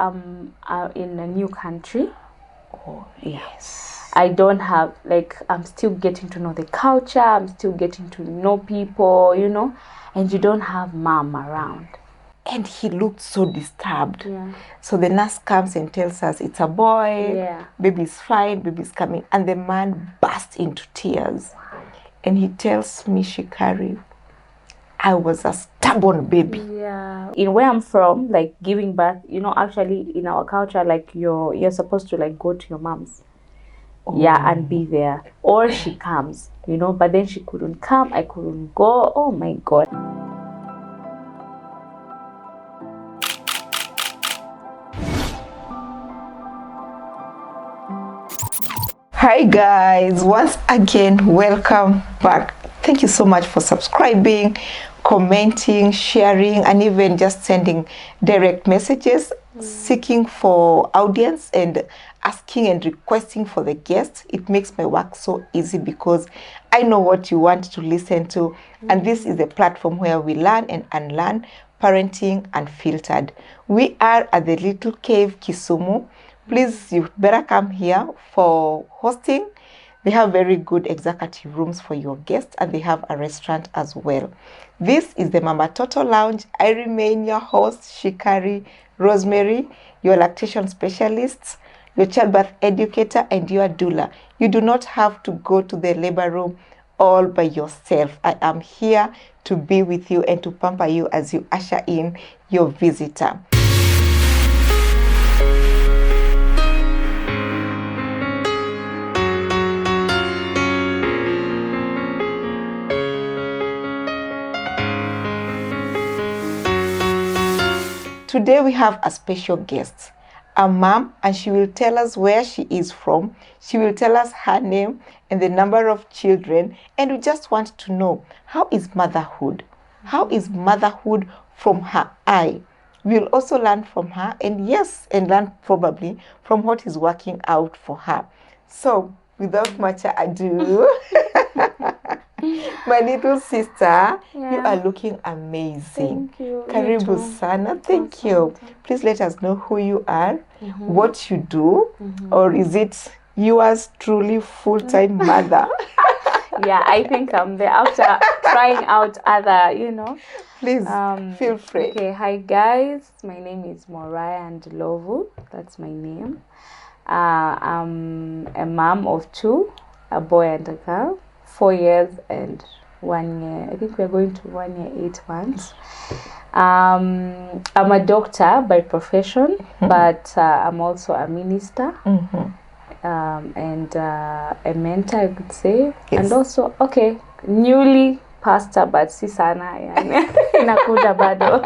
I'm in a new country. Oh, yes. I don't have, like, I'm still getting to know the culture. I'm still getting to know people, you know, and you don't have mom around. And he looked so disturbed. Yeah. So the nurse comes and tells us it's a boy. Yeah. Baby's fine, baby's coming. And the man burst into tears. And he tells me, Shikari, I was a stubborn baby. Yeah. In where I'm from, like, giving birth, you know, actually in our culture, like, you're supposed to, like, go to your mom's. Oh. Yeah, and be there. Or she comes, you know, but then she couldn't come. I couldn't go. Oh my God. Hi guys, once again, welcome back. Thank you so much for subscribing, commenting, sharing, and even just sending direct messages, seeking for audience and asking and requesting for the guests. It makes my work so easy because I know what you want to listen to. And this is a platform where we learn and unlearn parenting unfiltered. We are at the Little Cave, Kisumu. Please, you better come here for hosting. They have very good executive rooms for your guests, and they have a restaurant as well. This is the Mamatoto Lounge. I remain your host, Shikari Rosemary, your lactation specialist, your childbirth educator, and your doula. You do not have to go to the labor room all by yourself. I am here to be with you and to pamper you as you usher in your visitor. Today we have a special guest, a mom, and she will tell us where she is from. She will tell us her name and the number of children, and we just want to know, how is motherhood? How is motherhood from her eye? We'll also learn from her, and learn probably from what is working out for her. So, without much ado, my little sister, you are looking amazing. Thank you. Karibu sana. Thank you. Please let us know who you are, what you do, or is it yours truly full-time mother? Yeah, I think I'm there after trying out other, you know. Please, feel free. Okay, hi guys. My name is Moraya Ndlovu. That's my name. I'm a mom of two, a boy and a girl. 4 years and 1 year. I think we're going to 1 year, 8 months. I'm a doctor by profession, but I'm also a minister and a mentor, I could say. Yes. And also, newly pastor, but si sana, inakuja bado.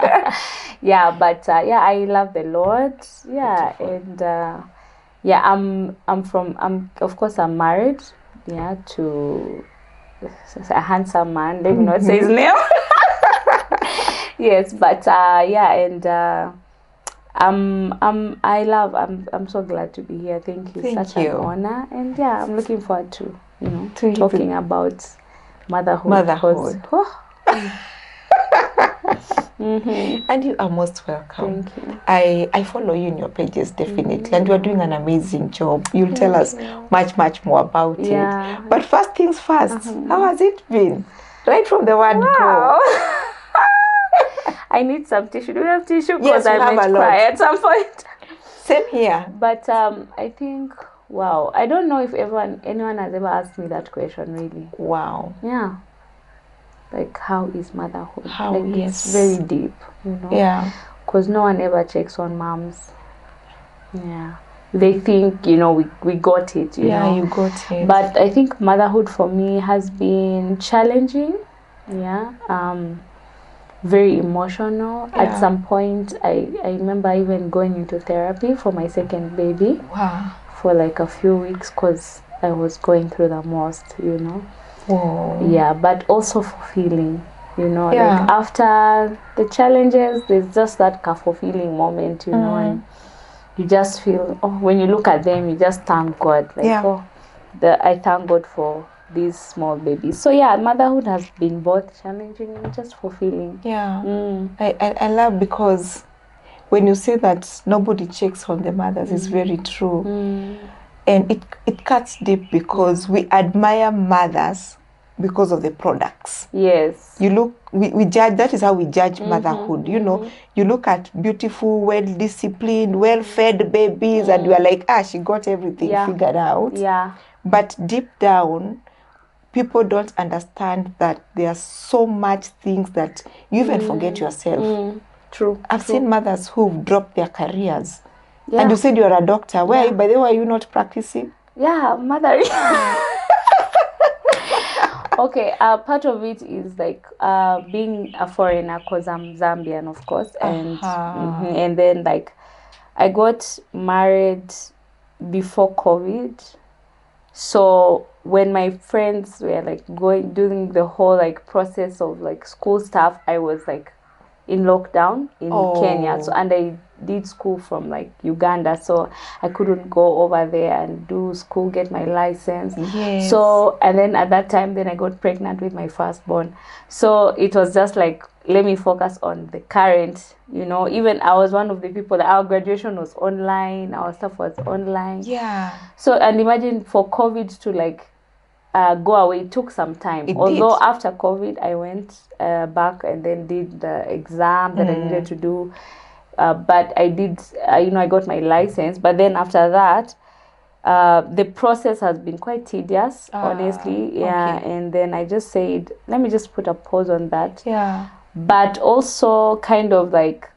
Yeah, but I love the Lord. Yeah, and I'm of course I'm married. Yeah, to a handsome man. Let me not say his name. Yes, but I'm so glad to be here. Thank you. Such an honor, and I'm looking forward to talking about motherhood. And you are most welcome. Thank you. I follow you in your pages, definitely, and you are doing an amazing job. You'll tell us much more about it. But first things first, how has it been? Right from the word go. I need some tissue. Do we have tissue? Yes, I might cry at some point. Same here. But I think, I don't know if anyone has ever asked me that question, really. Wow. Yeah. Like, how is motherhood? It's very deep, you know? Yeah. Because no one ever checks on moms. Yeah. They think, we got it, you know? Yeah, you got it. But I think motherhood for me has been challenging. Yeah. Very emotional. Yeah. At some point, I remember even going into therapy for my second baby. Wow. For like a few weeks because I was going through the most, you know? Whoa. Yeah, but also fulfilling, you know, like after the challenges, there's just that fulfilling moment, you know, and you just feel, when you look at them, you just thank God, I thank God for these small babies. So motherhood has been both challenging and just fulfilling. Yeah. I love because when you say that nobody checks on the mothers, it's very true. And it cuts deep because we admire mothers because of the products. Yes. You look, we judge, that is how we judge motherhood. You know, you look at beautiful, well-disciplined, well-fed babies and you are like, she got everything figured out. Yeah. But deep down, people don't understand that there are so much things that you even forget yourself. True. I've seen mothers who've dropped their careers. Yeah. And you said you're a doctor. Why, by the way, are you not practicing? Yeah, mother. Okay, part of it is like being a foreigner because I'm Zambian, of course, and and then like I got married before COVID. So when my friends were like doing the whole like process of like school stuff, I was like in lockdown in Kenya. So and I did school from like Uganda, so I couldn't go over there and do school, get my license. Yes. So and then at that time then I got pregnant with my firstborn. So it was just like, let me focus on the current, you know. Even I was one of the people that our graduation was online, our stuff was online. Yeah. So and imagine for COVID to like go away, it took some time. Although after COVID I went back and then did the exam that I needed to do. But I did, you know, I got my license. But then after that, the process has been quite tedious, honestly. Yeah. Okay. And then I just said, let me just put a pause on that. Yeah. But also kind of like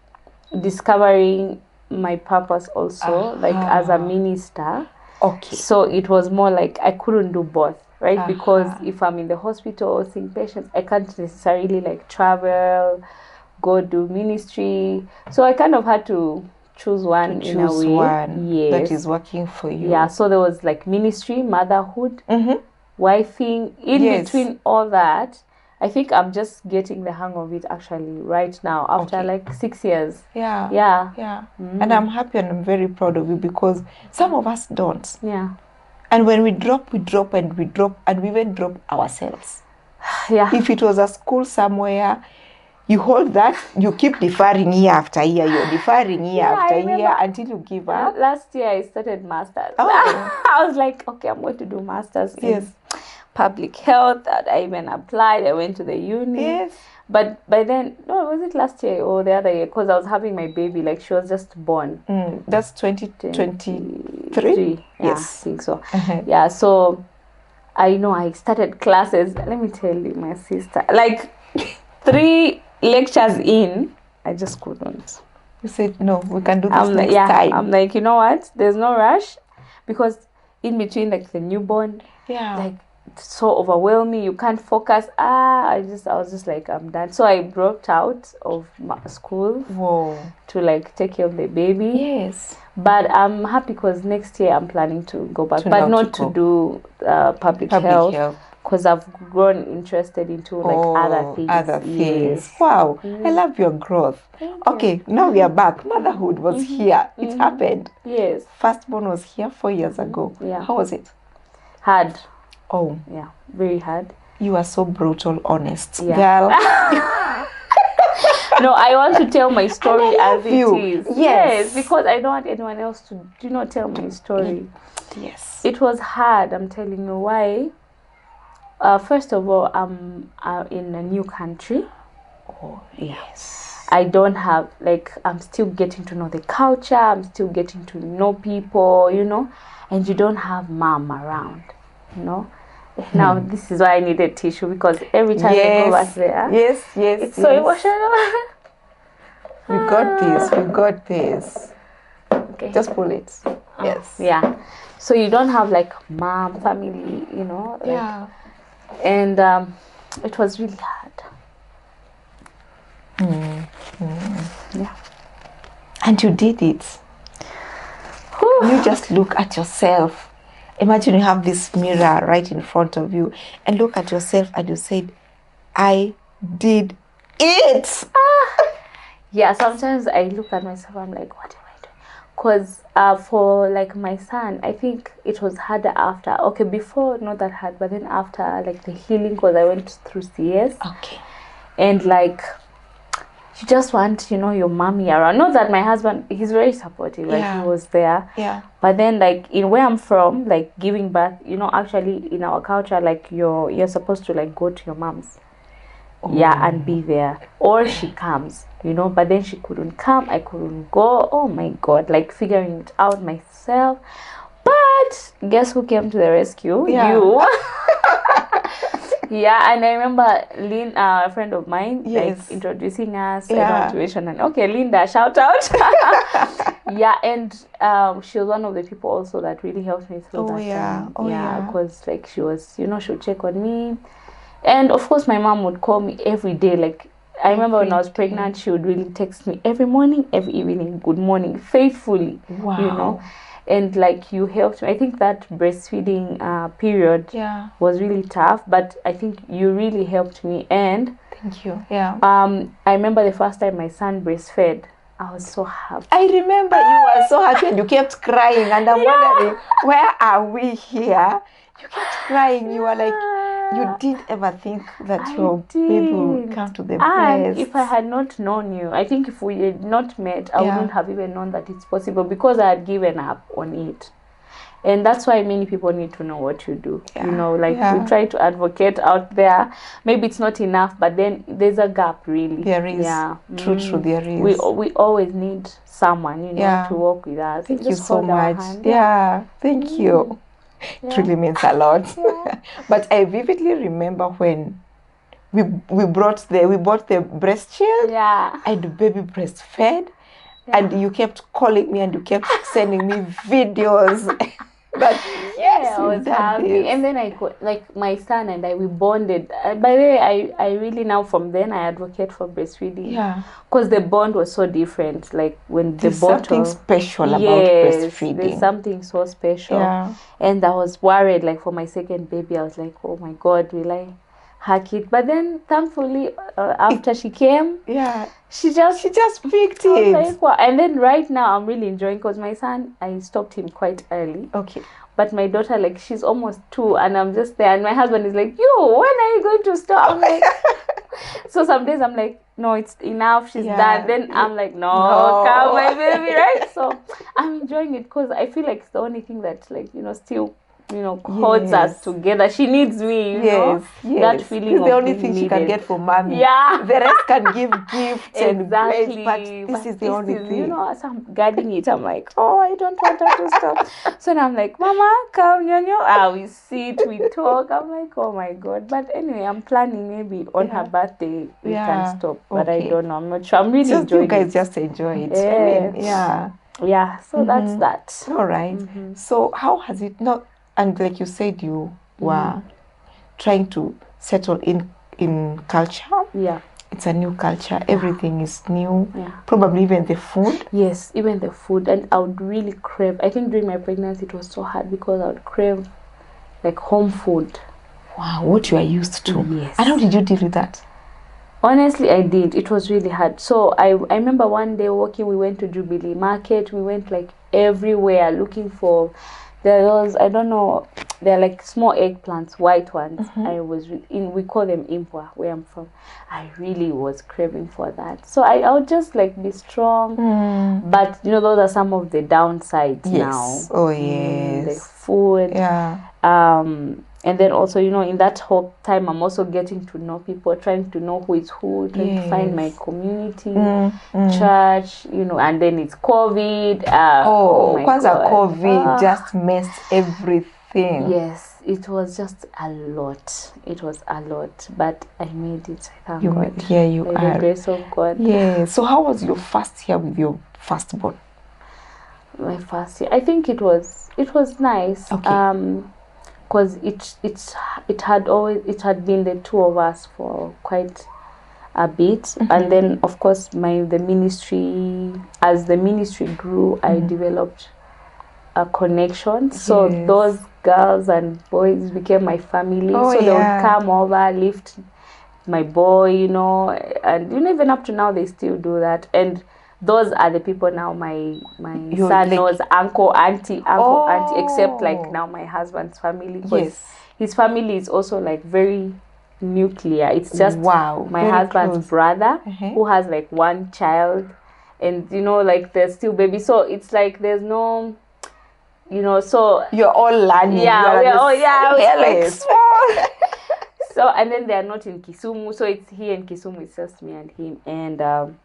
discovering my purpose also, like as a minister. Okay. So it was more like I couldn't do both, right? Because if I'm in the hospital or seeing patients, I can't necessarily like travel, go do ministry. So I kind of had to choose one in a way. One yes. that is working for you. Yeah, so there was like ministry, motherhood, wifing. In between all that, I think I'm just getting the hang of it actually right now after like 6 years. Yeah. Yeah. Yeah. And I'm happy and I'm very proud of you because some of us don't. Yeah. And when we drop and we even drop ourselves. Yeah. If it was a school somewhere, you hold that, you keep deferring year after year, you're deferring year after year until you give up. Last year I started masters. I was like, okay, I'm going to do masters in public health. I even applied. I went to the uni. Yes. But by then, no, was it last year or the other year? Because I was having my baby, like she was just born. That's 2023? Yes. I think so. Yeah, so I know I started classes. Let me tell you, my sister, like 3 lectures in, I just couldn't. You said, no, we can do this next time. I'm like, you know what? There's no rush because in between, like the newborn, like it's so overwhelming. You can't focus. I was just like, I'm done. So I dropped out of school to like take care of the baby. Yes. But I'm happy because next year I'm planning to go back, but not to do public health. Because I've grown interested into like other things. Yes. Wow. I love your growth. Okay, now we are back. Motherhood was here. It happened. Yes. Firstborn was here 4 years ago. Yeah. How was it? Hard. Oh. Yeah. Very hard. You are so brutal, honest. Girl. No, I want to tell my story as it is. Yes. Because I don't want anyone else to tell my story. Yes. It was hard, I'm telling you why. First of all, I'm in a new country. Oh, yes. I don't have, like, I'm still getting to know the culture. I'm still getting to know people, you know. And you don't have mom around, you know. Now, this is why I needed tissue because every time I go back there. Yes. It's so emotional. We got this. Okay. Just pull it. Yes. Yeah. So you don't have, like, mom, family, you know. Like, and it was really hard. Yeah. And you did it. You just look at yourself. Imagine you have this mirror right in front of you and look at yourself and you said, I did it. Yeah, sometimes I look at myself, I'm like, what am I doing? Because for like my son, I think it was harder after. Okay, before not that hard, but then after like the healing, because I went through CS. Okay. And like you just want, your mommy around. Not that my husband, he's very supportive, like he was there. Yeah. But then, like, in where I'm from, like, giving birth, actually in our culture, like, you're supposed to, like, go to your mom's. Yeah, and be there. Or she comes, but then she couldn't come. I couldn't go. Oh my God, like, figuring it out myself. But guess who came to the rescue? Yeah. You. Yeah, and I remember Lynn, a friend of mine, like, introducing us. I don't want to mention. And okay, Linda, shout out. Yeah, and she was one of the people also that really helped me through that time. Because like she was, she would check on me, and of course my mom would call me every day. Like, I remember when I was pregnant, she would really text me every morning, every evening, good morning, faithfully. Wow. And like, you helped me. I think that breastfeeding period was really tough, but I think you really helped me. And thank you. Yeah. I remember the first time my son breastfed, I was so happy. I remember you were so happy and you kept crying, and I'm wondering, where are we here? You kept crying. You were like, you didn't ever think that your baby would come to the breast. If I had not known you, I think if we had not met, I wouldn't have even known that it's possible, because I had given up on it. And that's why many people need to know what you do. We try to advocate out there. Maybe it's not enough, but then there's a gap, really. There is. Yeah. True, there is. We always need someone, to work with us. Thank you so much. Yeah, thank you. It really means a lot. But I vividly remember when we bought the breast shield. Yeah. And the baby breastfed. And you kept calling me and you kept sending me videos. But I was happy. And then I got, like, my son and I, we bonded. By the way, I really now, from then, I advocate for breastfeeding. Yeah. Because the bond was so different. Like, when there's something special about breastfeeding. There's something so special. Yeah. And I was worried, like, for my second baby, I was like, oh my God, will I hack it? But then, thankfully, after she came, she just picked it. Like, wow. And then right now, I'm really enjoying, because my son, I stopped him quite early. Okay. But my daughter, like, she's almost 2, and I'm just there, and my husband is like, yo, when are you going to stop? I'm like, so some days I'm like, no, it's enough, she's done. Then I'm like, no, come, my baby, right? So I'm enjoying it, because I feel like it's the only thing that, like, still, holds us together. She needs me, you know? That feeling it's the only thing she can get from mommy. Yeah. The rest can give gifts and exactly. But this is the only thing. As I'm guarding it, I'm like, oh, I don't want her to stop. So now I'm like, Mama, come, nyonyo. We sit, we talk. I'm like, oh my God. But anyway, I'm planning maybe on her birthday we can stop. But I don't know. I'm not sure. I'm really enjoying it. You guys just enjoy it. Yeah. So that's that. All right. So how has it not? And like you said, you were trying to settle in culture. Yeah. It's a new culture. Everything is new. Yeah. Probably even the food. Yes, even the food. And I would really crave. I think during my pregnancy, it was so hard, because I would crave, like, home food. Wow, what you are used to. Yes. And how did you deal with that? Honestly, I did. It was really hard. So I remember one day walking, we went to Jubilee Market. We went, like, everywhere looking for... There was, I don't know, they're like small eggplants, white ones. We call them impwa, where I'm from. I really was craving for that. So I would just, like, be strong. But, those are some of the downsides now. Oh, yes. The food. Yeah. And then also, in that whole time, I'm also getting to know people, trying to know who is who, trying to find my community, church, and then it's COVID. Oh my God. COVID just messed everything. Yes, it was just a lot. It was a lot, but I made it. Thank God. Yeah, you By are. the grace of God. Yeah. So how was your first year with your firstborn? My first year, I think it was nice. Okay. Because it had been the two of us for quite a bit, and then of course as the ministry grew, I developed a connection. So those girls and boys became my family. So they would come over, lift my boy, and even up to now they still do that. And those are the people now my son knows, uncle, auntie, except like now my husband's family. Yes. His family is also like very nuclear. It's just Wow, my very husband's close. brother Uh-huh. who has like one child, and you know, like there's still baby. So it's like there's no, you know, so You're all learning. yeah, we are like Yes. small. So and then they are not in Kisumu, so it's here in Kisumu. It's just me and him, and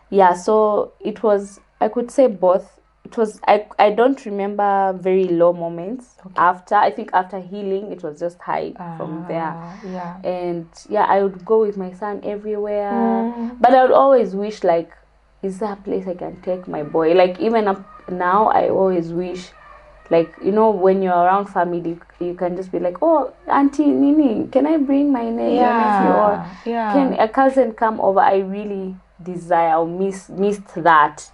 yeah. So it was, I could say both. It was, I don't remember very low moments. Okay. After, I think after healing, it was just high from there. Yeah. And yeah, I would go with my son everywhere, but I would always wish, like, is there a place I can take my boy? Like, even up now, I always wish, like, you know, when you're around family, you can just be like, oh, Auntie Nini, can I bring my nephew? Or can a cousin come over? I really desire or missed that,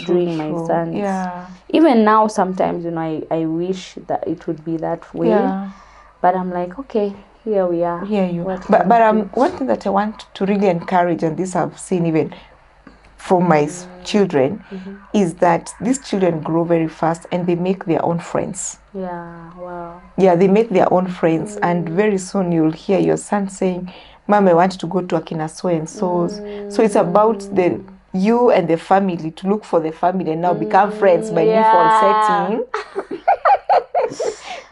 during my son's. Yeah. Even now, sometimes, you know, I wish that it would be that way. Yeah. But I'm like, okay, here we are. Hear you. What But can we do? one thing that I want to really encourage, and this I've seen even from my children, is that these children grow very fast and they make their own friends. Yeah, wow. Yeah, they make their own friends, and very soon you'll hear your son saying, Mom, I want to go to Akina so and so's. So it's about you and the family to look for the family and now become friends by default setting.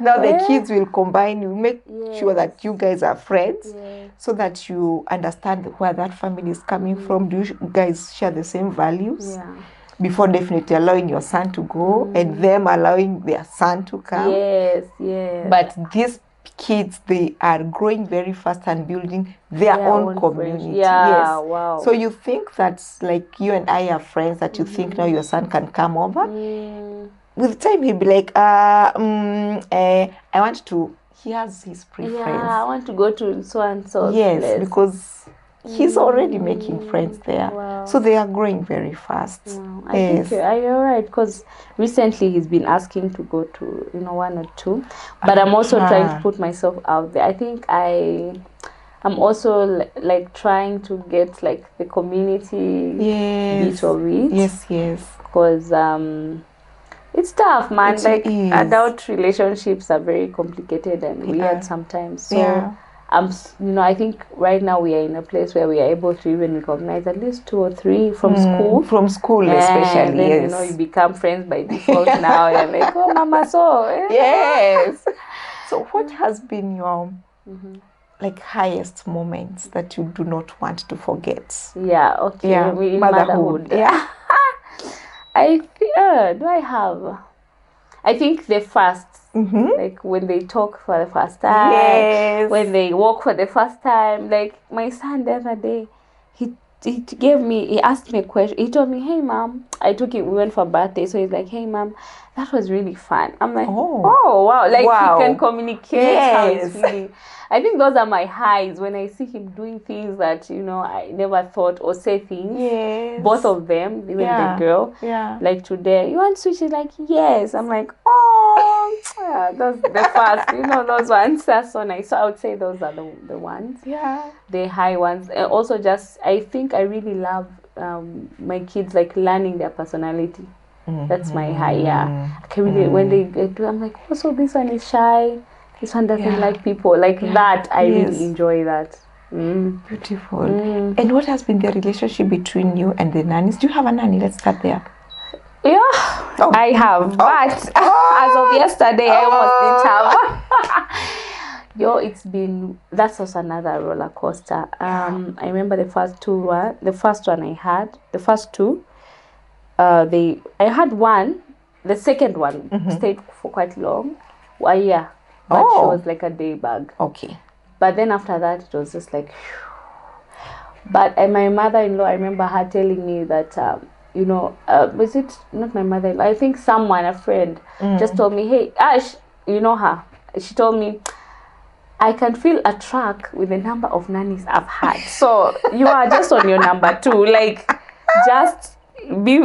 Now the kids will combine, you make sure that you guys are friends, so that you understand where that family is coming from. Do you guys share the same values? Yeah. Before definitely allowing your son to go and them allowing their son to come. Yes. But these kids, they are growing very fast and building their own community. Friends. Yeah, yes. wow. So you think that's like you and I are friends, that you think now your son can come over. With time he'll be like, I want to, he has his preference. Yeah, I want to go to so and so. Yes, place. Because he's already making friends there. Wow. So they are growing very fast. Wow. I think you're right, because recently he's been asking to go to, you know, 1 or 2. But I'm also trying to put myself out there. I think I'm also like trying to get like the community bit of it. Yes. Because it's tough, man. It like is. Adult relationships are very complicated and weird sometimes. So you know, I think right now we are in a place where we are able to even recognize at least 2 or 3 from school. From school, especially. And then, you know, you become friends by default now. You're like, oh, Mama, so. Yes. So what has been your like highest moments that you do not want to forget? Yeah, okay. Yeah, In motherhood. Yeah. Do I have? I think the first, like when they talk for the first time, when they walk for the first time. Like my son the other day, he asked me a question. He told me, hey, Mom, we went for a birthday. So he's like, hey, Mom, that was really fun. I'm like, oh wow. Like he can communicate how he's feeling. I think those are my highs, when I see him doing things that, you know, I never thought, or say things. Both of them, even the girl. Like today, you want sushi? Like, yes. I'm like, oh, those the first, you know, those ones. That's so nice. So I would say those are the ones. Yeah. The high ones. And also just, I think I really love my kids, like learning their personality. That's my high. I can really, when they do, I'm like, oh, so this one is shy. This one doesn't like people. Like that, I really enjoy that. Beautiful. And what has been the relationship between you and the nannies? Do you have a nanny? Let's start there. Yeah, I have. But as of yesterday, I almost didn't have. That's also another roller coaster. I remember the first one I had, the first 2, I had one. The second one stayed for quite long, a year. But she was like a day bug. Okay. But then after that, it was just like, but my mother-in-law, I remember her telling me that, you know, was it not my mother-in-law? I think someone, a friend, just told me, hey, Ash, you know her. She told me, I can feel a track with the number of nannies I've had. So you are just on your number 2. Like, just be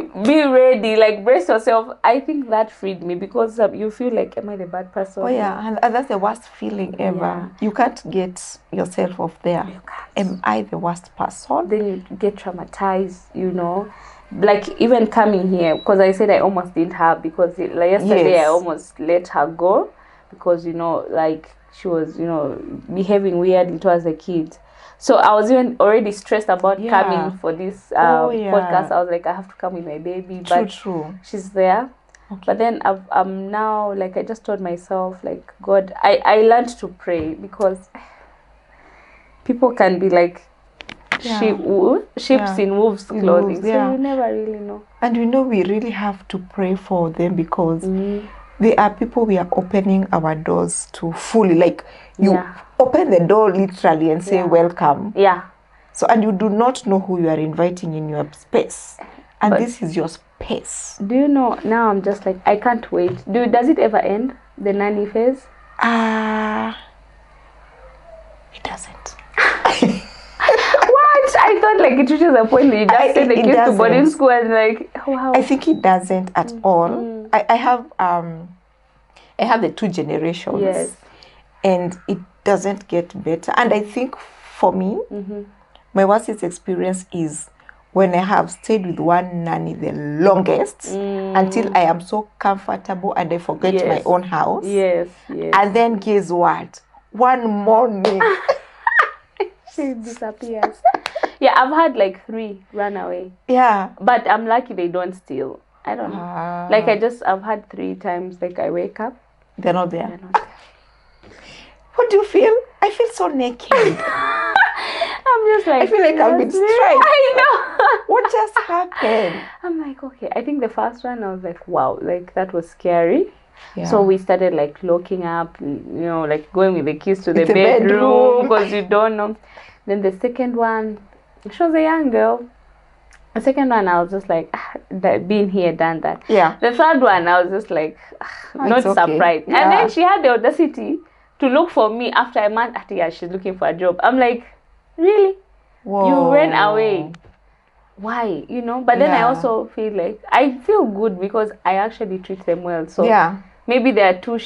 ready, like brace yourself. I think that freed me, because you feel like, am I the bad person? Oh yeah, and that's the worst feeling ever. You can't get yourself off there. You can't. Am I the worst person? Then you get traumatized, you know. Like even coming here, because I said I almost didn't have, because like yesterday I almost let her go, because, you know, like she was, you know, behaving weirdly towards the kids. So I was even already stressed about coming for this podcast. I was like, I have to come with my baby, but she's there. Okay. But then I'm now, like, I just told myself, like, God, I learned to pray, because people can be like sheep in wolves' clothing. So you never really know. And we know we really have to pray for them, because they are people we are opening our doors to fully. Like, you open the door literally and say welcome. Yeah. So, and you do not know who you are inviting in your space. And this is your space. Do you know, now I'm just like, I can't wait. Does it ever end, the nanny phase? It doesn't. What? I thought like it reaches a point that you just send the kids to boarding school and like, wow. I think it doesn't at all. I have the 2 generations. Yes. And it doesn't get better. And I think for me, my worst experience is when I have stayed with one nanny the longest, until I am so comfortable and I forget my own house. Yes. And then guess what? One morning she disappears. Yeah, I've had like 3 run away. Yeah. But I'm lucky they don't steal. I don't know. Like I've had 3 times, like I wake up. They're not there. What do you feel? I feel so naked. I'm just like, I feel like I've been striped. I know. What just happened? I'm like, okay. I think the first one I was like, wow, like that was scary. Yeah. So we started like locking up, you know, like going with the kids to the bedroom because you don't know. Then the second one, she was a young girl. The second one, I was just like, been here, done that. Yeah. The third one, I was just like, not surprised. Yeah. And then she had the audacity to look for me after a month. Yeah, she's looking for a job. I'm like, really? Whoa. You ran away. Why? You know? But then I also feel like, I feel good because I actually treat them well. So maybe they are too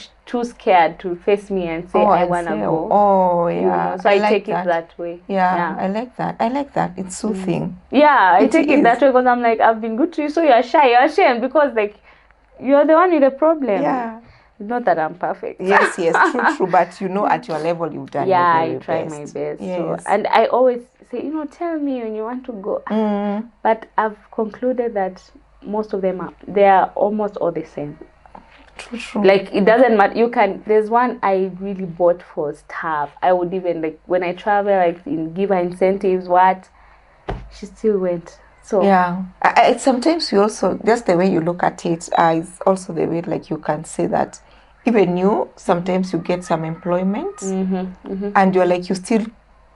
scared to face me and say, I want to go. Oh, yeah. You know? So I take it that way. Yeah, I like that. I like that. It's soothing. Yeah, I take it that way because I'm like, I've been good to you, so you're shy. You're ashamed because, like, you're the one with the problem. Yeah. Not that I'm perfect. Yes, true. But you know, at your level, you've done your very best. I try my best. Yes. So, and I always say, you know, tell me when you want to go. But I've concluded that most of them they are almost all the same. True. Like, it doesn't matter. There's one I really bought for staff. I would even, like, when I travel, like, give her incentives, she still went. So yeah, sometimes you also, just the way you look at it, is also the way, like, you can say that even you, sometimes you get some employment, and you're like, you still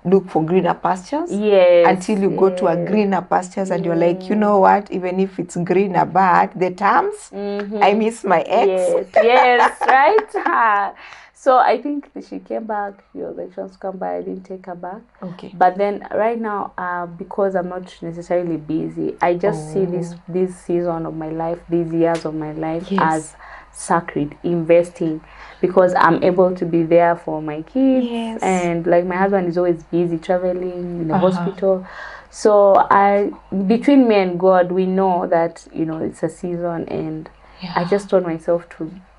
look for greener pastures, until you go to a greener pastures, and you're like, you know what, even if it's greener, but the terms, I miss my ex. Yes, right. So I think she came back. She was like, she wants to come back. I didn't take her back. Okay. But then right now, because I'm not necessarily busy, I just see this season of my life, these years of my life as sacred, investing, because I'm able to be there for my kids, and like my husband is always busy traveling in the hospital. So between me and God, we know that, you know, it's a season, and I just told myself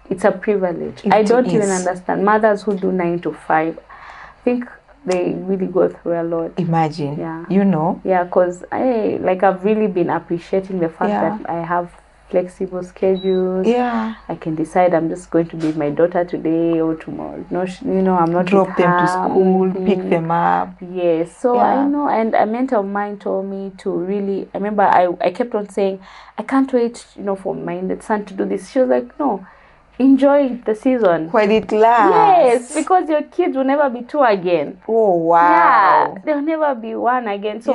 it's a privilege. I don't even understand mothers who do 9 to 5. I think they really go through a lot. Imagine, you know. Yeah, because I've really been appreciating the fact that I have flexible schedules. Yeah, I can decide I'm just going to be with my daughter today or tomorrow. No, you know, I'm not drop them to school, pick them up. Yes, so I know, and a mentor of mine told me to really. I remember I kept on saying, I can't wait, you know, for my son to do this. She was like, no. Enjoy the season while it lasts. Yes, because your kids will never be 2 again. Oh wow! Yeah, they'll never be 1 again. So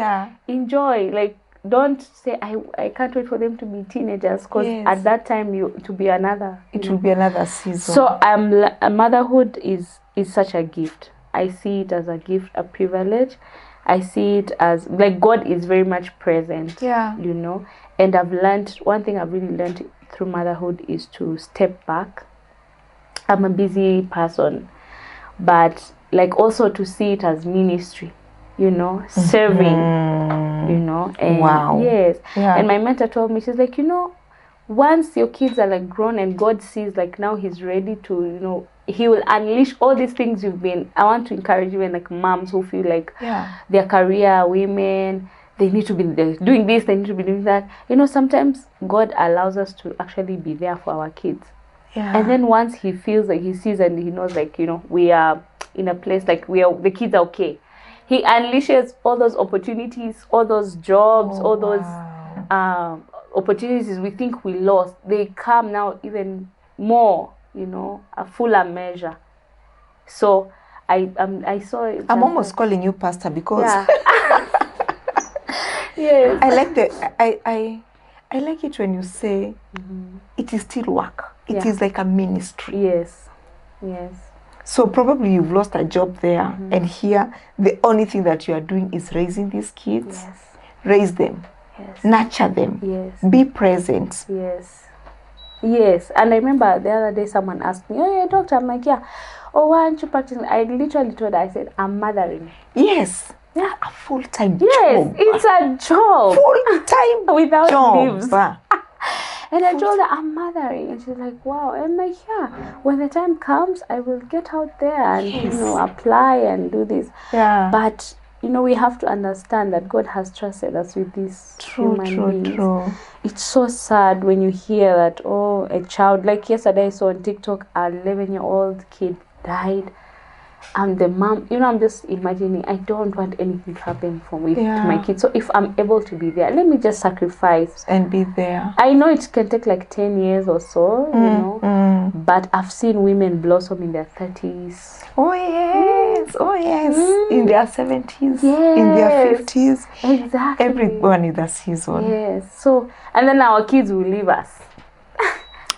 enjoy. Like, don't say I can't wait for them to be teenagers, because at that time it will be another. It will be another season. So motherhood is such a gift. I see it as a gift, a privilege. I see it as, like, God is very much present. Yeah, you know. And I've learned one thing. I've really learned through motherhood is to step back. I'm a busy person, but like also to see it as ministry, you know, serving, you know. And yes. And my mentor told me, she's like, you know, once your kids are like grown and God sees like now he's ready to, you know, he will unleash all these things you've been. I want to encourage even like moms who feel like they're career women, they need to be doing this, they need to be doing that. You know, sometimes God allows us to actually be there for our kids. And then once he feels like he sees and he knows like, you know, we are in a place like the kids are okay, he unleashes all those opportunities, all those jobs, all those opportunities we think we lost. They come now even more, you know, a fuller measure. So I saw it. I'm almost calling you pastor because yes. I like I like it when you say it is still work. It is like a ministry. Yes. So probably you've lost a job there, and here the only thing that you are doing is raising these kids. Raise them. Nurture them. Be present. And I remember the other day someone asked me, "Oh, yeah, doctor." I'm like, "Yeah. Oh, why aren't you practicing?" I literally told her, I said, "I'm mothering." Yes. Yeah, a full-time job. Yes, it's a job. Full-time without job. leaves. And I told her, "I'm mothering." And she's like, "Wow." And I'm like, "Yeah, when the time comes, I will get out there and, you know, apply and do this." But, you know, we have to understand that God has trusted us with these human beings. It's so sad when you hear that, oh, a child, like yesterday I saw on TikTok, an 11-year-old kid died. I'm the mom, you know, I'm just imagining, I don't want anything to happen to my kids. So if I'm able to be there, let me just sacrifice and be there. I know it can take like 10 years or so, you know, but I've seen women blossom in their 30s. Oh yes, in their 70s, in their 50s. Exactly. Everyone is a season. Yes. So, and then our kids will leave us.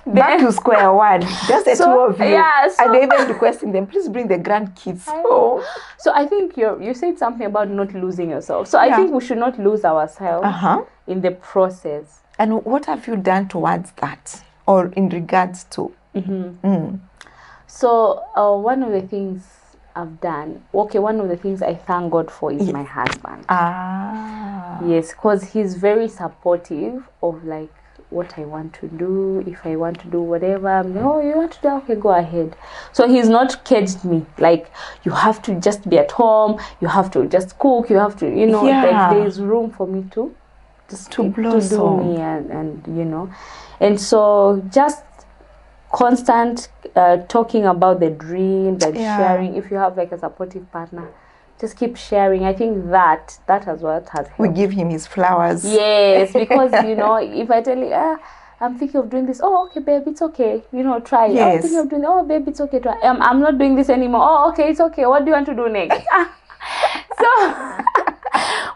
Back to square one, just the two of you. So, and even requesting them, please bring the grandkids home. So I think you said something about not losing yourself. So I think we should not lose ourselves in the process. And what have you done towards that, or in regards to? So one of the things I've done, one of the things I thank God for is my husband. Yes, because he's very supportive of like what I want to do. If I want to do whatever, I'm like, oh, you want to do? Okay, go ahead. So he's not caged me. Like, you have to just be at home. You have to just cook. You have to, you know, like there's room for me to just to do me and you know. And so just constant talking about the dreams and sharing. If you have like a supportive partner, just keep sharing. I think that is what has helped. We give him his flowers. Yes, because you know, if I tell you, I'm thinking of doing this. Oh, okay, babe, it's okay. You know, try. I'm thinking of doing. Oh, babe, it's okay. Try. I'm not doing this anymore. Oh, okay, it's okay. What do you want to do next? So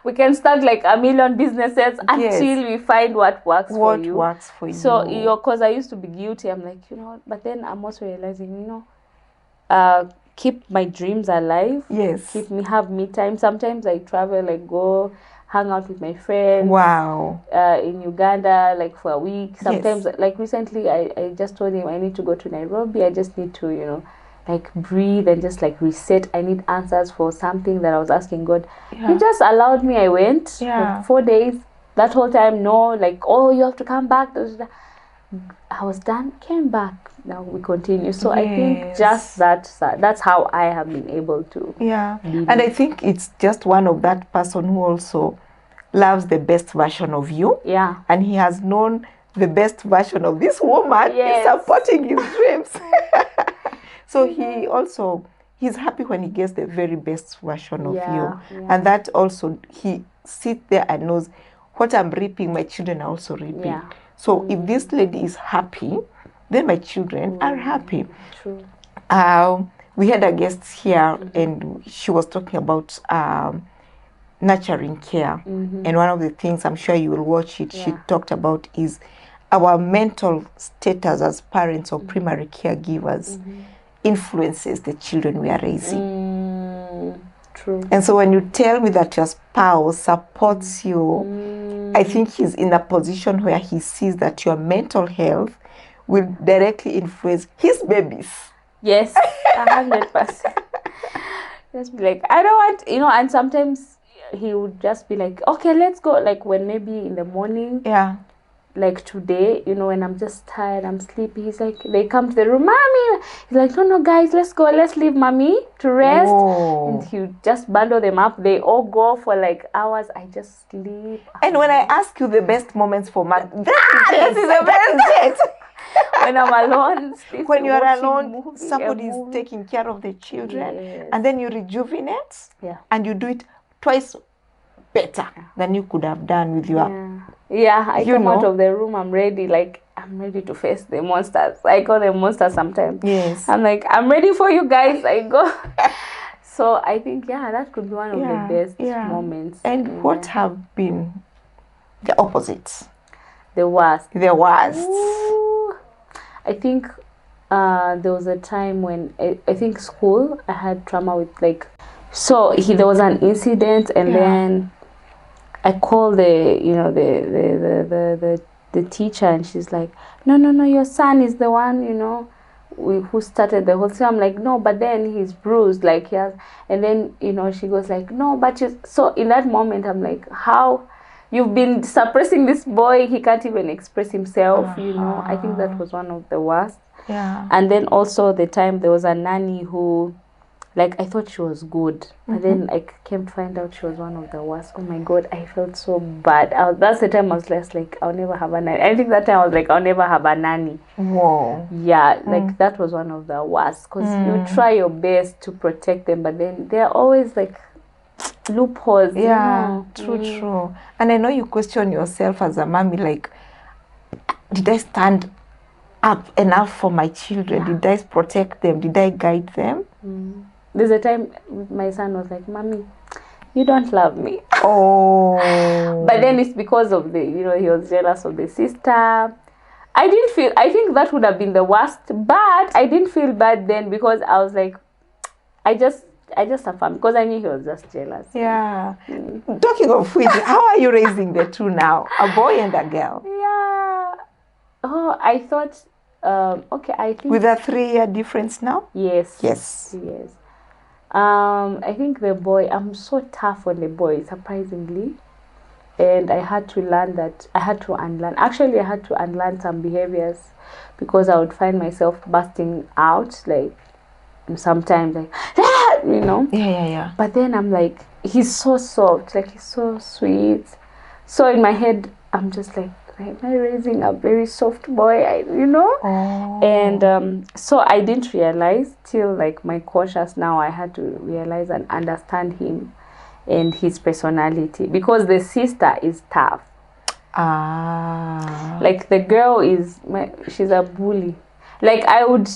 we can start like a million businesses until we find what works for you. What works for you. So because I used to be guilty. I'm like, you know, but then I'm also realizing, you know, keep my dreams alive. Yes. Have me time. Sometimes I travel, like go hang out with my friends. Wow. In Uganda, like for a week. Sometimes, like recently, I just told him I need to go to Nairobi. I just need to, you know, like breathe and just like reset. I need answers for something that I was asking God. He just allowed me. I went like 4 days. That whole time, no, like, oh, you have to come back. I was done, came back. Now we continue. So I think just that's how I have been able to. And I think it's just one of that person who also loves the best version of you. And he has known the best version of this woman is supporting his dreams. So he's happy when he gets the very best version of you. And that also, he sits there and knows what I'm reaping, my children are also reaping. So if this lady is happy, then my children are happy. True. We had a guest here and she was talking about nurturing care. And one of the things, I'm sure you will watch it, she talked about is our mental status as parents or primary caregivers influences the children we are raising. True. And so when you tell me that your spouse supports you, I think he's in a position where he sees that your mental health will directly influence his babies. Yes, 100%. Just be like, I don't want, you know, and sometimes he would just be like, okay, let's go. Like when maybe in the morning, like today, you know, when I'm just tired, I'm sleepy, he's like, they come to the room, mommy, he's like, no guys, let's go, let's leave mommy to rest. Whoa. And he just bundle them up, they all go for like hours, I just sleep. And when I ask you the best moments for this is the best. When I'm alone, when you are watching alone, movie, somebody a is movie. taking care of the children, Yes. and then you rejuvenate, Yeah. and you do it twice better than you could have done with your. Yeah, I You come know. out of the room, I'm ready, like I'm ready to face the monsters. I call them monsters sometimes. Yes. I'm like, I'm ready for you guys. I go. So I think, that could be one of the best moments. And what have been the opposites? The worst. The worst. Ooh. I think there was a time when I think school, I had trauma with like, so there was an incident, and then I called the teacher, and she's like, no, your son is the one, you know, who started the whole thing. I'm like, no, but then he's bruised, like he has. And then, you know, she goes like, no, but you. So in that moment, I'm like, how you've been suppressing this boy? He can't even express himself. You know, I think that was one of the worst. Yeah. And then also the time there was a nanny who, like, I thought she was good, but then I came to find out she was one of the worst. Oh my God, I felt so bad. That's the time I was just like, I'll never have a nanny. I think that time I was like, I'll never have a nanny. Whoa. Yeah, like that was one of the worst, because you try your best to protect them, but then there are always like loopholes. Yeah, you know? true. And I know you question yourself as a mommy, like, did I stand up enough for my children? Did I protect them? Did I guide them? There's a time my son was like, Mommy, you don't love me. Oh. But then it's because of he was jealous of the sister. I think that would have been the worst, but I didn't feel bad then, because I was like, I just affirmed, because I knew he was just jealous. Yeah. Talking of which, how are you raising the two now? A boy and a girl? Yeah. Oh, I thought, okay, I think. With a 3-year difference now? Yes. Yes. I think the boy, I'm so tough on the boy, surprisingly. And I had to learn that, I had to unlearn some behaviors, because I would find myself busting out, like, sometimes, like, you know. Yeah. But then I'm like, he's so soft, like, he's so sweet. So in my head, I'm just like, am I raising a very soft boy, you know? Oh. And so I didn't realize till like my cautious now, I had to realize and understand him and his personality, because the sister is tough. Like the girl she's a bully. Like I would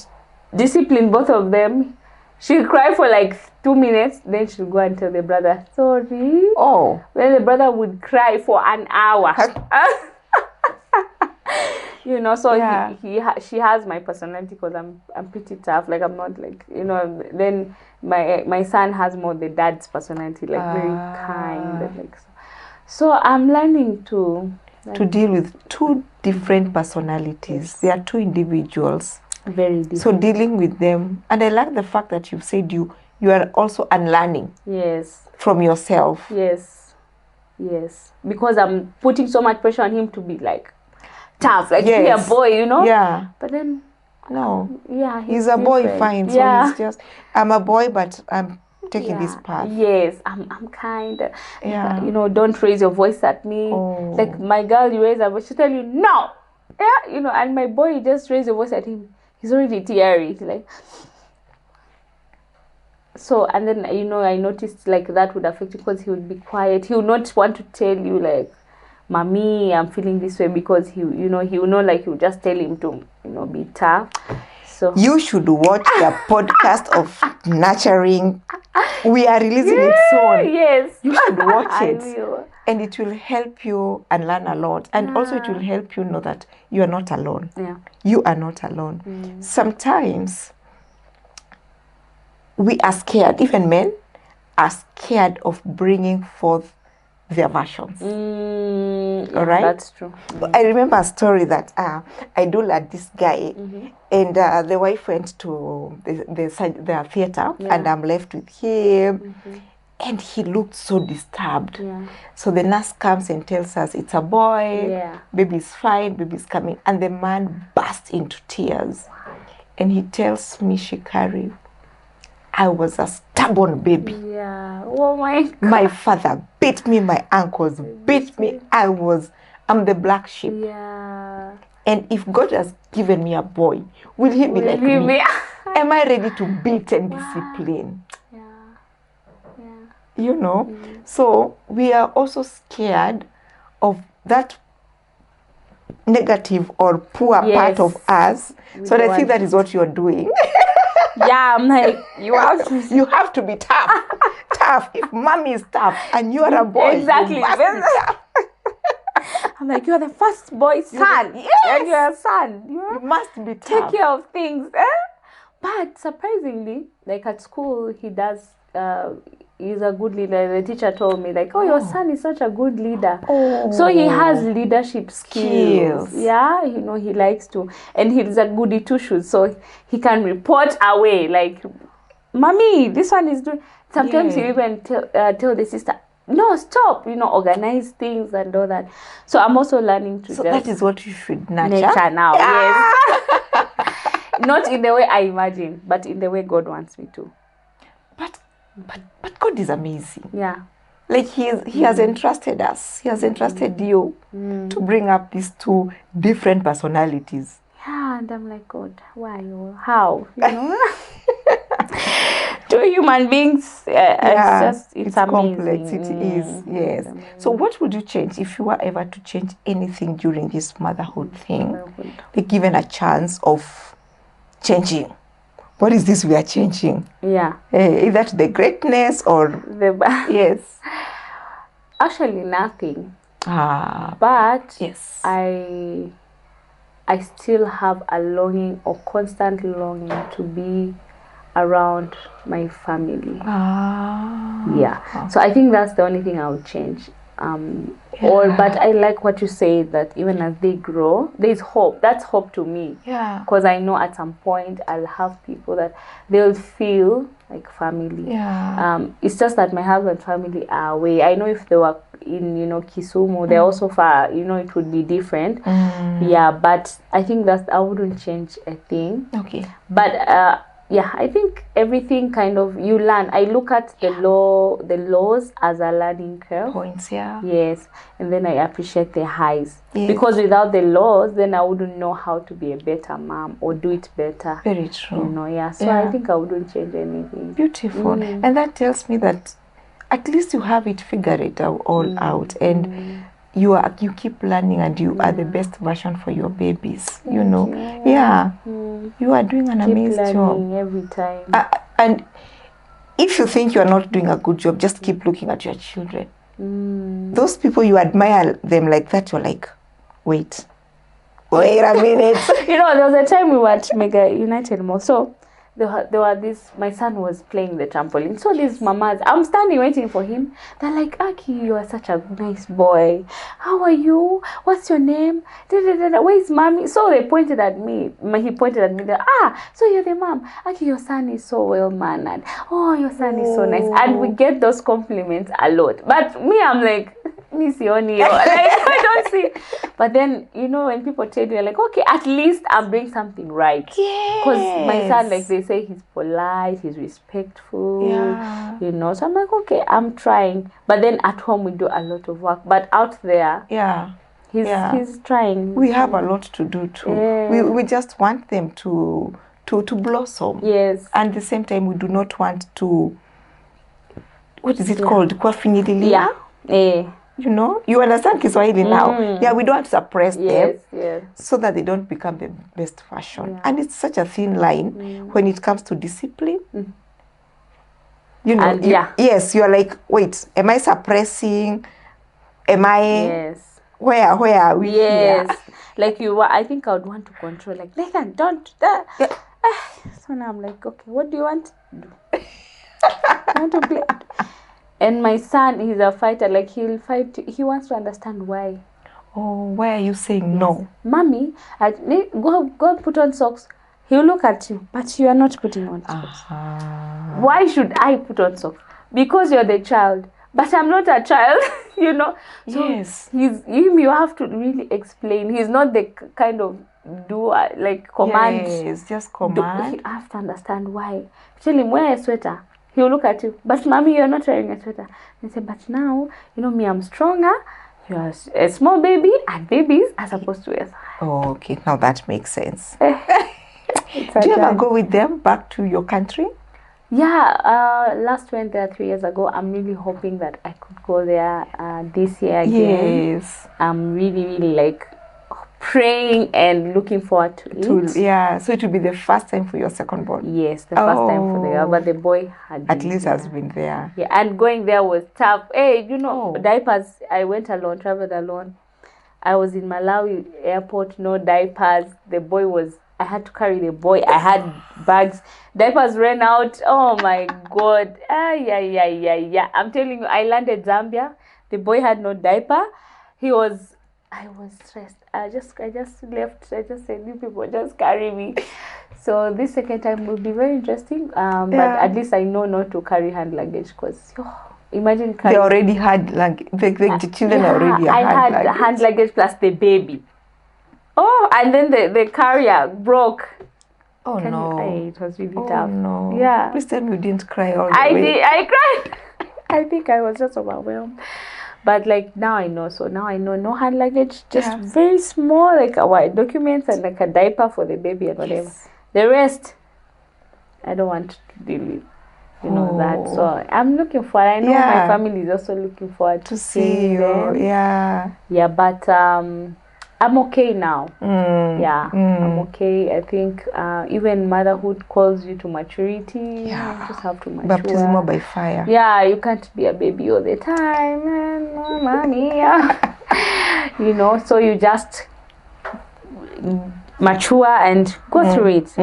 discipline both of them. She'll cry for like 2 minutes, then she'll go and tell the brother, sorry. Oh. Then the brother would cry for an hour. You know, so she has my personality, because I'm pretty tough. Like I'm not like, you know. Then my son has more the dad's personality, like very kind and like. So I'm learning to deal with two different personalities. They are two individuals. Very different. So dealing with them, and I like the fact that you've said you are also unlearning. Yes. From yourself. Yes, because I'm putting so much pressure on him to be like tough, like be a boy, you know. Yeah. But then no. Yeah, he's a boy, fine. So he's just, I'm a boy, but I'm taking this path. Yes, I'm kind. Yeah. You know, don't raise your voice at me. Oh. Like my girl, you raise her voice, she'll tell you no. Yeah, you know, and my boy, you just raise your voice at him. He's already teary. He's like. So, and then, you know, I noticed like that would affect you, because he would be quiet. He would not want to tell you like, Mommy, I'm feeling this way, because he will know, like, you just tell him to, you know, be tough. So you should watch the podcast of Nurturing. We are releasing it soon. Yes. You should watch it. I will. And it will help you and learn a lot. And also it will help you know that you are not alone. Yeah. You are not alone. Sometimes we are scared, even men are scared of bringing forth their versions. All right? That's true. I remember a story that I do like this guy, and the wife went to the theater, and I'm left with him. And he looked so disturbed. Yeah. So the nurse comes and tells us it's a boy. Yeah. Baby's fine. Baby's coming. And the man burst into tears. And he tells me, Shikari, I was a stubborn baby. Yeah. Oh my God. My father beat me. My uncles beat me. I'm the black sheep. Yeah. And if God has given me a boy, will he be like me? Am I ready to beat and discipline? Yeah. You know? So we are also scared of that negative or poor part of us. So I think that is what you're doing. Yeah, I'm like, you have to be tough. Tough. If mommy is tough and you are a boy, exactly. you must be tough. I'm like, you're the first boy son. Yes. And you're a son. You must be tough. Take care of things. But surprisingly, like at school, he does, he's a good leader. The teacher told me, like, your son is such a good leader. So he has leadership skills. Yeah, you know, he likes to. And he's a goody two-shoes. So he can report away, like, mommy, this one is doing. Sometimes he even tell the sister, no, stop, you know, organize things and all that. So I'm also learning to So that is what you should nurture now. Yes. Not in the way I imagine, but in the way God wants me to. But God is amazing. Yeah. Like he has entrusted us. He has entrusted you to bring up these two different personalities. Yeah, and I'm like, God, why? How? You know? Two human beings, it's amazing. Complex, it is, yes. So what would you change if you were ever to change anything during this motherhood thing? Like given a chance of changing. What is this we are changing? Yeah. Either to the greatness or... yes. Actually, nothing. But yes. I still have a longing or constant longing to be around my family. Yeah. So I think that's the only thing I would change. But I like what you say, that even as they grow, there's hope. That's hope to me. Yeah. Because I know at some point I'll have people that they'll feel like family. Yeah. It's just that my husband's family are away. I know if they were in, Kisumu, they're also far, it would be different. Yeah, but I think that I wouldn't change a thing. Okay. But I think everything kind of you learn. I look at the laws as a learning curve. Points, yeah. Yes, and then I appreciate the highs. Yes. Because without the laws, then I wouldn't know how to be a better mom or do it better. Very true. So I think I wouldn't change anything. Beautiful, and that tells me that at least you have it figured all out, and you keep learning, and you are the best version for your babies. You are doing an amazing job every time. And if you think you are not doing a good job, just keep looking at your children. Those people, you admire them like that, you're like, wait a minute. There was a time we were at Mega United Mall. So there were my son was playing the trampoline. So these mamas, I'm standing waiting for him. They're like, Aki, you are such a nice boy. How are you? What's your name? Where's mommy? So they pointed at me. He pointed at me. So you're the mom. Aki, your son is so well mannered. Oh, your son is so nice. And we get those compliments a lot. But me, I'm like, Misioni. Like, I don't see. But then, when people tell you, like, okay, at least I'm doing something right. Because my son, like, they say he's polite, he's respectful, so I'm like, okay, I'm trying. But then at home we do a lot of work, but out there he's trying. We have a lot to do too. We just want them to blossom. Yes. And at the same time we do not want to, what is it called? You understand Kiswahili now. Yeah, we don't want to suppress them so that they don't become the best version. And it's such a thin line when it comes to discipline. Yes, you are like, wait, am I suppressing? Am I where are we here? Like I think I would want to control, like, Nathan, don't so now I'm like, okay, what do you want to do? I want to play. And my son, he's a fighter. Like, he'll fight. He wants to understand why. Oh, why are you saying no? Mommy, go put on socks. He'll look at you, but you are not putting on socks. Why should I put on socks? because you're the child. But I'm not a child, you know. So Yes. you have to really explain. He's not the kind of command. Yes, just command. You have to understand why. Tell him, wear a sweater. He'll look at you. But mommy, you're not wearing a sweater. And say, but now, me, I'm stronger. You're a small baby, and babies are supposed to wear. Oh, okay. Now that makes sense. Do Do you ever go with them back to your country? Yeah, last went there 3 years ago. I'm really hoping that I could go there this year again. Yes. I'm really, really praying and looking forward to it. Yeah, so it will be the first time for your second born. Yes, the first time for the girl, but the boy had at least has been there. Yeah, and going there was tough. Hey, diapers. I went alone, traveled alone. I was in Malawi airport, no diapers. The boy I had to carry the boy. I had bags. Diapers ran out. Oh my God. Yeah. I'm telling you, I landed Zambia. The boy had no diaper. I was stressed. I just left. I just said, you people just carry me. So this second time will be very interesting. But at least I know not to carry hand luggage, because imagine carrying. They already had the children already I had luggage. hand luggage plus the baby. Oh, and then the carrier broke. Oh no! It was really tough. No! Yeah. Please tell me you didn't cry all the way. I cried. I think I was just overwhelmed. But now I know. So now I know no hand luggage, just very small, our documents and a diaper for the baby and whatever. Yes. The rest, I don't want to deal with. That. So I'm looking forward. I know my family is also looking forward to see you. Them. Yeah, but I'm okay now. I'm okay. I think even motherhood calls you to maturity. You just have to mature. Baptism by fire. Yeah, you can't be a baby all the time. Mommy. So you just mature and go through it.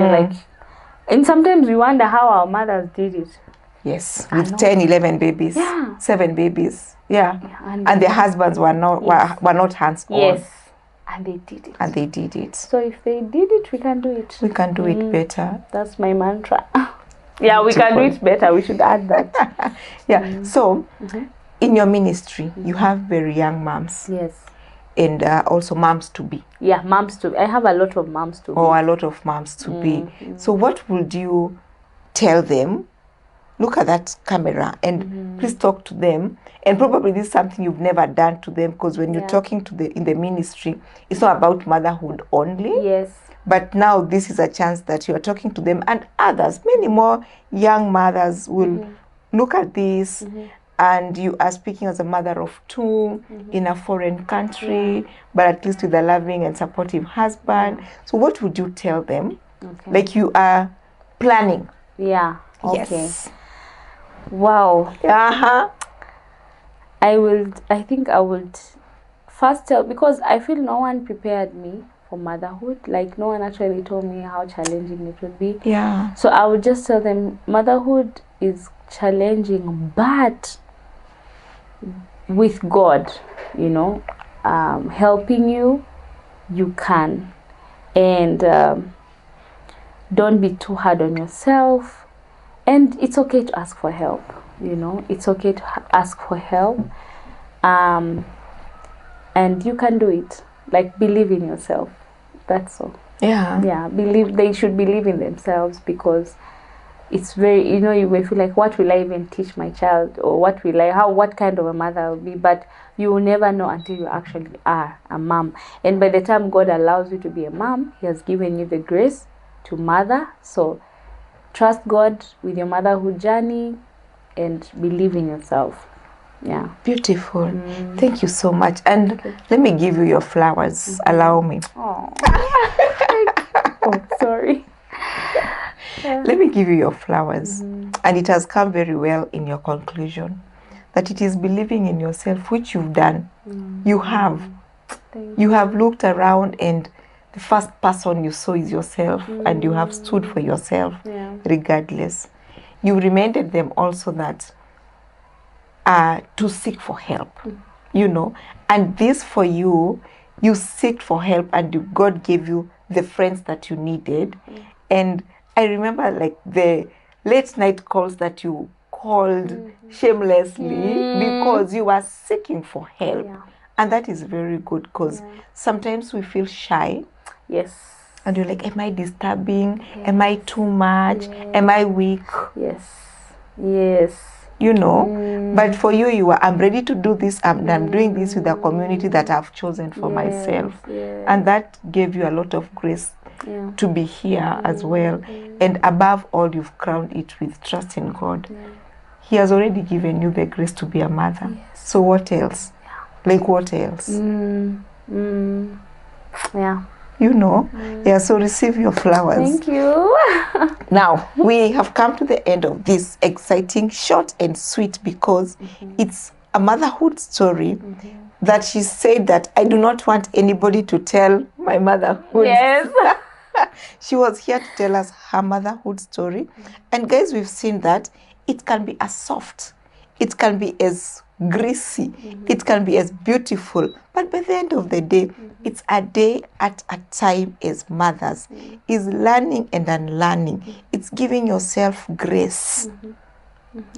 And sometimes we wonder how our mothers did it. Yes, with 10, 11 babies, 7 babies. Yeah. And their husbands were not hands-on. Yes. And they did it. So if they did it, we can do it. We can do it better. That's my mantra. Yeah, we can do it better. We should add that. So in your ministry, you have very young moms. Yes. And also moms to be. Yeah, moms to be. I have a lot of moms to be. A lot of moms to be. So what would you tell them? Look at that camera and please talk to them. And probably this is something you've never done to them, because when you're talking to in the ministry, it's not about motherhood only. Yes. But now this is a chance that you're talking to them, and others, many more young mothers will look at this. And you are speaking as a mother of 2 in a foreign country, but at least with a loving and supportive husband. So what would you tell them? Like you are planning. Yeah. Okay. Yes. Wow. I think I would first tell, because I feel no one prepared me for motherhood. No one actually told me how challenging it would be. Yeah. So I would just tell them motherhood is challenging, but with God, helping you, you can. And don't be too hard on yourself. And it's okay to ask for help, It's okay to ask for help. And you can do it. Believe in yourself. That's all. Yeah. Yeah, they should believe in themselves, because it's very, you may feel like, what will I even teach my child, or what kind of a mother I will be? But you will never know until you actually are a mom. And by the time God allows you to be a mom, He has given you the grace to mother. So trust God with your motherhood journey and believe in yourself. Yeah. Beautiful. Thank you so much. And let me give you your flowers. Allow me. Oh, sorry. Let me give you your flowers. And it has come very well in your conclusion that it is believing in yourself, which you've done. You have. You have looked around, and the first person you saw is yourself, and you have stood for yourself regardless. You reminded them also that to seek for help, and this for you seeked for help, and God gave you the friends that you needed. And I remember the late night calls that you called shamelessly because you are seeking for help. Yeah. And that is very good because sometimes we feel shy. Yes. And you're like, am I disturbing? Am I too much? Am I weak? Yes. Yes. You know, but for you are, I'm ready to do this. I'm doing this with a community that I've chosen for myself. And that gave you a lot of grace to be here as well. And above all, you've crowned it with trust in God. He has already given you the grace to be a mother. So what else? Like what else? Yeah. You know? Yeah, so receive your flowers. Thank you. Now, we have come to the end of this exciting, short and sweet because it's a motherhood story that she said that I do not want anybody to tell my motherhood. Yes. She was here to tell us her motherhood story. And guys, we've seen that it can be as soft. It can be as greasy. It can be as beautiful. But by the end of the day, it's a day at a time as mothers. Is learning and unlearning. It's giving yourself grace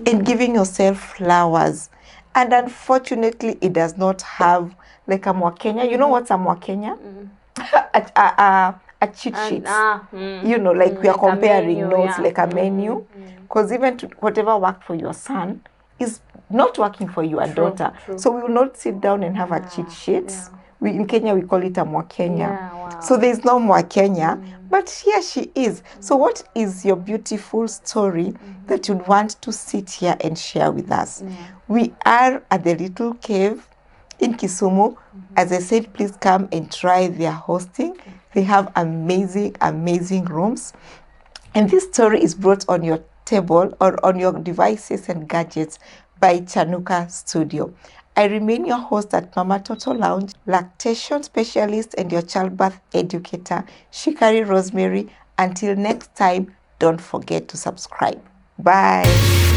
and giving yourself flowers. And unfortunately, it does not have like a Mwakenya. You know what's a Mwakenya? A cheat sheet. You know, like we are comparing notes, like a menu. Because even whatever worked for your son is not working for your daughter. So we will not sit down and have a cheat sheet. In Kenya, we call it a Mwakenya. So there is no Mwakenya, but here she is. So what is your beautiful story that you'd want to sit here and share with us? We are at the Little Cave in Kisumu. As I said, please come and try their hosting. They have amazing, amazing rooms. And this story is brought on your table or on your devices and gadgets by Chanuka Studio. I remain your host at Mamatoto Lounge, lactation specialist and your childbirth educator, Shikari Rosemary. Until next time, don't forget to subscribe. Bye.